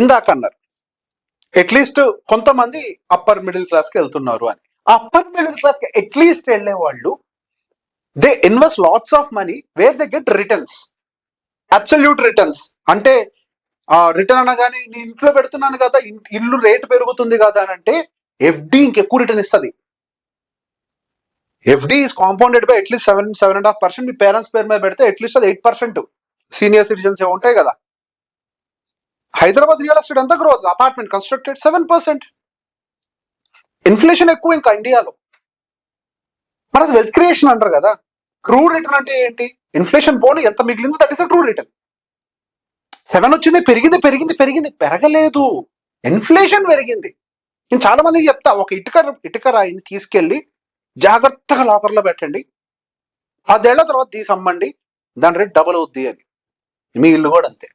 ఇందాక అన్నారు అట్లీస్ట్ కొంతమంది అప్పర్ మిడిల్ క్లాస్ కి వెళ్తున్నారు అని. అప్పర్ మిడిల్ క్లాస్ కి అట్లీస్ట్ వెళ్ళే వాళ్ళు they invest lots of money where they get returns, absolute returns. అంటే రిటర్న్ అనగానే నేను ఇంట్లో పెడుతున్నాను కదా, ఇల్లు రేటు పెరుగుతుంది కదా అని అంటే ఎఫ్డి ఇంకెక్కువ రిటర్న్ ఇస్తుంది. FD is compounded by at least 7.5%. Me parents పేరు మీద పెడితే అట్లీస్ట్ అది 8%. సీనియర్ సిటిజన్స్ ఏ ఉంటాయి కదా. హైదరాబాద్ రియల్ ఎస్టేట్ ఎంత గ్రోత్, అపార్ట్మెంట్ కన్స్ట్రక్టెడ్ 7%. ఇన్ఫ్లేషన్ ఎక్కువ ఇంకా ఇండియాలో. మరి అది వెల్త్ క్రియేషన్ అంటారు కదా. ట్రూ రిటర్న్ అంటే ఏంటి? ఇన్ఫ్లేషన్ పోనీ ఎంత మిగిలిందో that is the true return. 7 వచ్చింది, పెరిగింది పెరిగింది పెరిగింది, పెరగలేదు, ఇన్ఫ్లేషన్ పెరిగింది. నేను చాలా మందికి చెప్తా, ఒక ఇటుక రాయిని తీసుకెళ్లి జాగ్రత్తగా లాకర్లో పెట్టండి, 10 ఏళ్ల తర్వాత తీసి అమ్మండి, దాని రేట్ డబుల్ అవుద్ది అని. మీ ఇల్లు కూడా అంతే.